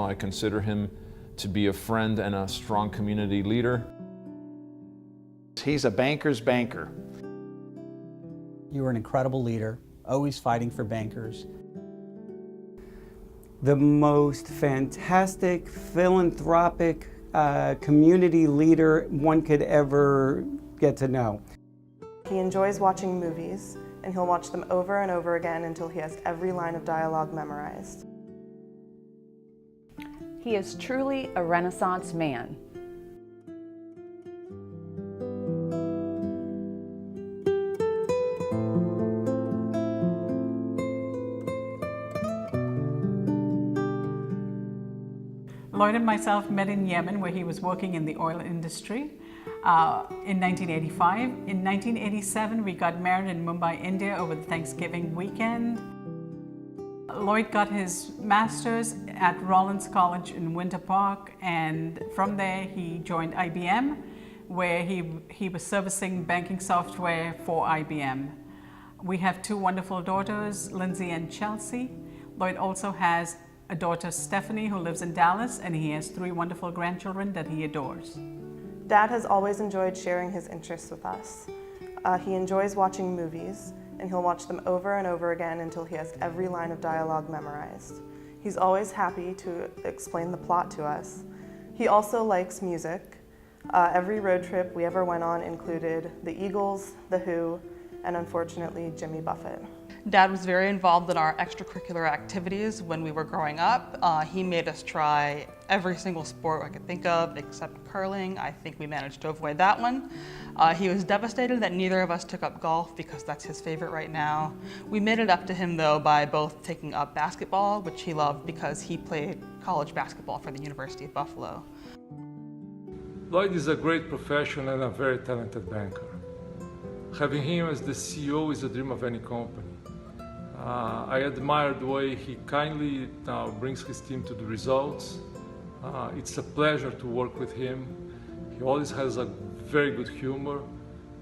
I consider him to be a friend and a strong community leader. He's a banker's banker. You were an incredible leader, always fighting for bankers. The most fantastic, philanthropic community leader one could ever get to know. He enjoys watching movies, and he'll watch them over and over again until he has every line of dialogue memorized. He is truly a Renaissance man. Lloyd and myself met in Yemen, where he was working in the oil industry in 1985. In 1987, we got married in Mumbai, India over the Thanksgiving weekend. Lloyd got his master's at Rollins College in Winter Park, and from there he joined IBM, where he was servicing banking software for IBM. We have two wonderful daughters, Lindsay and Chelsea. Lloyd also has a daughter, Stephanie, who lives in Dallas, and he has three wonderful grandchildren that he adores. Dad has always enjoyed sharing his interests with us. He enjoys watching movies, and he'll watch them over and over again until he has every line of dialogue memorized. He's always happy to explain the plot to us. He also likes music. Every road trip we ever went on included the Eagles, The Who, and unfortunately, Jimmy Buffett. Dad was very involved in our extracurricular activities when we were growing up. He made us try every single sport I could think of except curling. I think we managed to avoid that one. He was devastated that neither of us took up golf because that's his favorite right now. We made it up to him though by both taking up basketball, which he loved because he played college basketball for the University of Buffalo. Lloyd is a great professional and a very talented banker. Having him as the CEO is a dream of any company. I admire the way he kindly brings his team to the results. It's a pleasure to work with him. He always has a very good humor,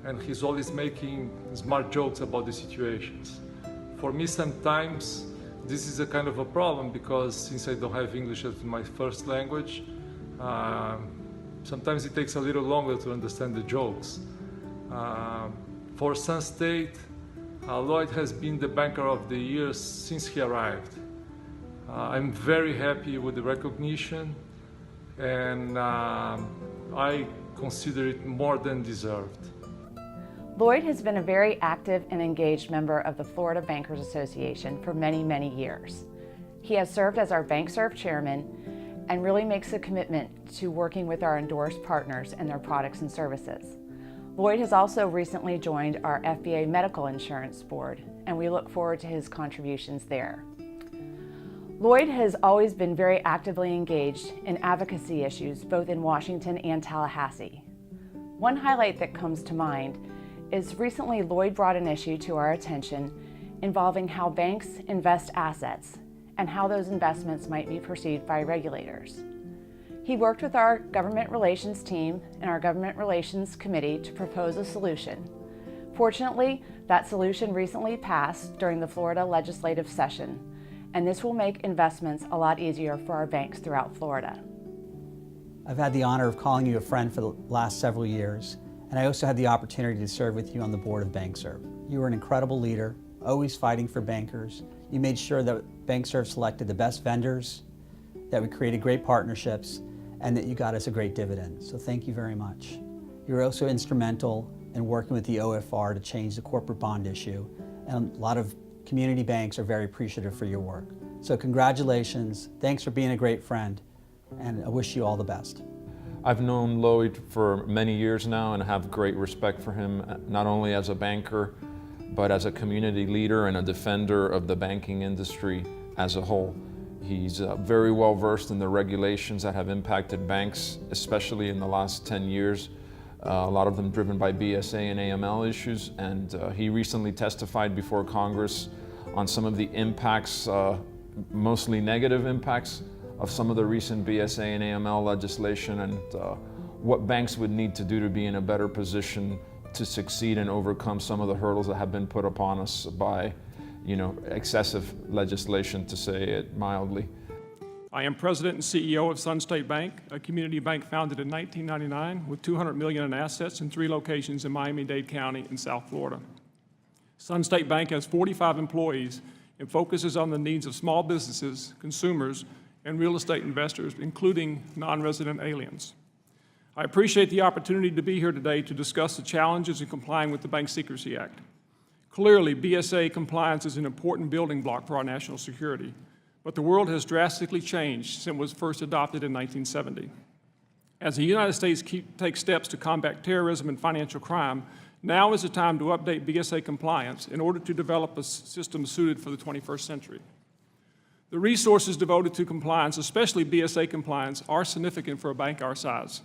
and he's always making smart jokes about the situations. For me, sometimes this is a kind of a problem because since I don't have English as my first language, sometimes it takes a little longer to understand the jokes. For Sunstate, Lloyd has been the banker of the year since he arrived. I'm very happy with the recognition, and I consider it more than deserved. Lloyd has been a very active and engaged member of the Florida Bankers Association for many, many years. He has served as our BankServe chairman and really makes a commitment to working with our endorsed partners and their products and services. Lloyd has also recently joined our FBA Medical Insurance Board, and we look forward to his contributions there. Lloyd has always been very actively engaged in advocacy issues, both in Washington and Tallahassee. One highlight that comes to mind is recently Lloyd brought an issue to our attention involving how banks invest assets and how those investments might be perceived by regulators. He worked with our government relations team and our government relations committee to propose a solution. Fortunately, that solution recently passed during the Florida legislative session, and this will make investments a lot easier for our banks throughout Florida. I've had the honor of calling you a friend for the last several years, and I also had the opportunity to serve with you on the board of BankServe. You were an incredible leader, always fighting for bankers. You made sure that BankServe selected the best vendors, that we created great partnerships, and that you got us a great dividend. So thank you very much. You were also instrumental in working with the OFR to change the corporate bond issue, and a lot of community banks are very appreciative for your work. So congratulations, thanks for being a great friend, and I wish you all the best. I've known Lloyd for many years now and have great respect for him, not only as a banker, but as a community leader and a defender of the banking industry as a whole. He's very well versed in the regulations that have impacted banks, especially in the last 10 years. A lot of them driven by BSA and AML issues, and he recently testified before Congress on some of the impacts, mostly negative impacts, of some of the recent BSA and AML legislation and what banks would need to do to be in a better position to succeed and overcome some of the hurdles that have been put upon us by excessive legislation, to say it mildly. I am president and CEO of Sunstate Bank, a community bank founded in 1999 with $200 million in assets in 3 locations in Miami-Dade County in South Florida. Sunstate Bank has 45 employees and focuses on the needs of small businesses, consumers, and real estate investors, including non-resident aliens. I appreciate the opportunity to be here today to discuss the challenges in complying with the Bank Secrecy Act. Clearly, BSA compliance is an important building block for our national security, but the world has drastically changed since it was first adopted in 1970. As the United States takes steps to combat terrorism and financial crime, now is the time to update BSA compliance in order to develop a system suited for the 21st century. The resources devoted to compliance, especially BSA compliance, are significant for a bank our size.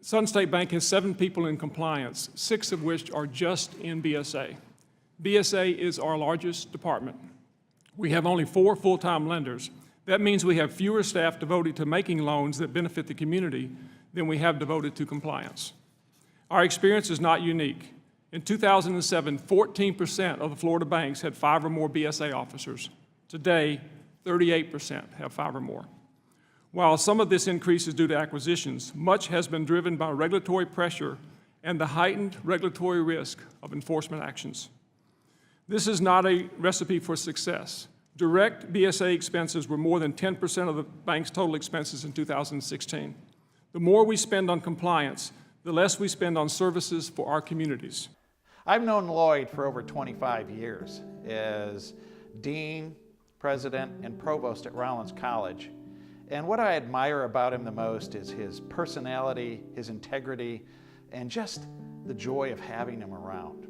Sunstate Bank has 7 people in compliance, 6 of which are just in BSA. BSA is our largest department. We have only 4 full-time lenders. That means we have fewer staff devoted to making loans that benefit the community than we have devoted to compliance. Our experience is not unique. In 2007, 14% of the Florida banks had 5 or more BSA officers. Today, 38% have 5 or more. While some of this increase is due to acquisitions, much has been driven by regulatory pressure and the heightened regulatory risk of enforcement actions. This is not a recipe for success. Direct BSA expenses were more than 10% of the bank's total expenses in 2016. The more we spend on compliance, the less we spend on services for our communities. I've known Lloyd for over 25 years as dean, president, and provost at Rollins College. And what I admire about him the most is his personality, his integrity, and just the joy of having him around.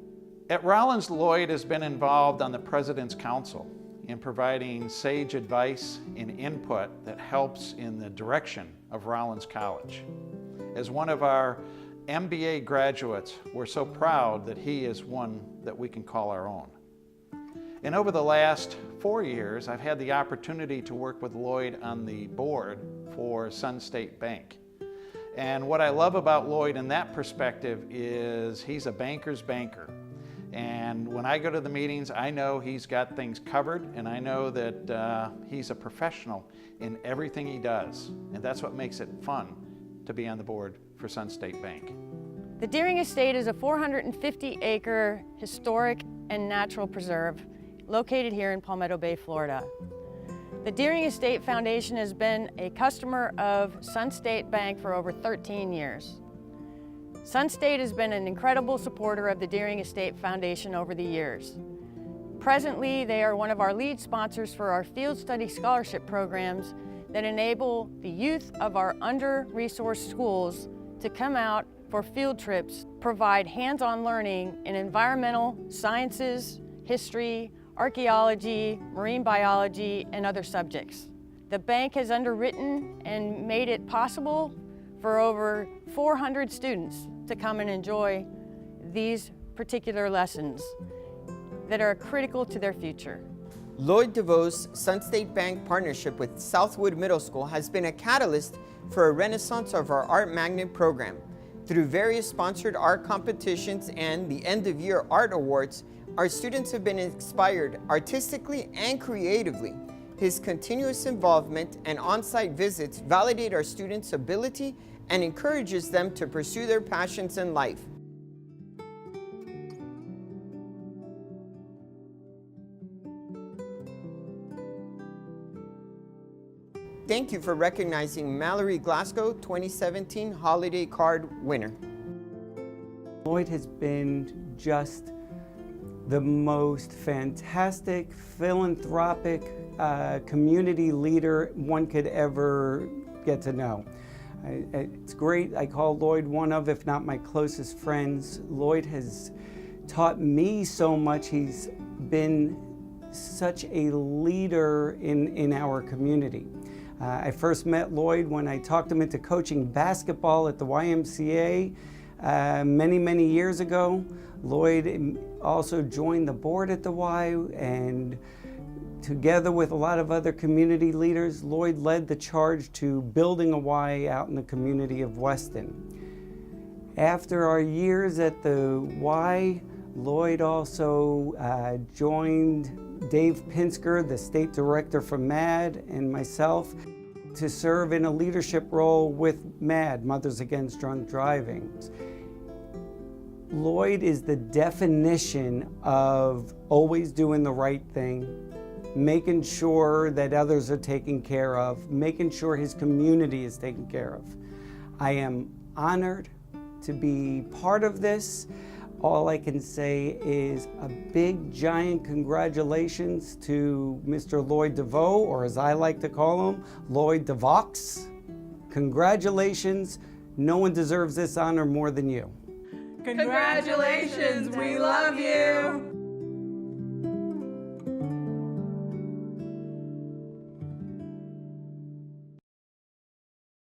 At Rollins, Lloyd has been involved on the President's Council in providing sage advice and input that helps in the direction of Rollins College. As one of our MBA graduates, we're so proud that he is one that we can call our own. And over the last 4 years, I've had the opportunity to work with Lloyd on the board for Sunstate Bank. And what I love about Lloyd in that perspective is he's a banker's banker. And when I go to the meetings, I know he's got things covered, and I know that he's a professional in everything he does. And that's what makes it fun to be on the board for Sunstate Bank. The Deering Estate is a 450-acre historic and natural preserve located here in Palmetto Bay, Florida. The Deering Estate Foundation has been a customer of Sunstate Bank for over 13 years. Sunstate has been an incredible supporter of the Deering Estate Foundation over the years. Presently, they are one of our lead sponsors for our field study scholarship programs that enable the youth of our under-resourced schools to come out for field trips, provide hands-on learning in environmental sciences, history, archaeology, marine biology, and other subjects. The bank has underwritten and made it possible for over 400 students to come and enjoy these particular lessons that are critical to their future. Lloyd DeVaux' Sunstate Bank partnership with Southwood Middle School has been a catalyst for a renaissance of our Art Magnet program. Through various sponsored art competitions and the end-of-year art awards, our students have been inspired artistically and creatively. His continuous involvement and on-site visits validate our students' ability and encourages them to pursue their passions in life. Thank you for recognizing Mallory Glasgow 2017 Holiday Card winner. Lloyd has been just the most fantastic, philanthropic community leader one could ever get to know. It's great. I call Lloyd one of, if not my closest friends. Lloyd has taught me so much. He's been such a leader in our community. I first met Lloyd when I talked him into coaching basketball at the YMCA many, many years ago. Lloyd also joined the board at the Y, and together with a lot of other community leaders, Lloyd led the charge to building a Y out in the community of Weston. After our years at the Y, Lloyd also joined Dave Pinsker, the state director for MAD, and myself to serve in a leadership role with MAD, Mothers Against Drunk Driving. Lloyd is the definition of always doing the right thing, making sure that others are taken care of, making sure his community is taken care of. I am honored to be part of this. All I can say is a big, giant congratulations to Mr. Lloyd DeVaux, or as I like to call him, Lloyd DeVaux. Congratulations. No one deserves this honor more than you. Congratulations, we love you.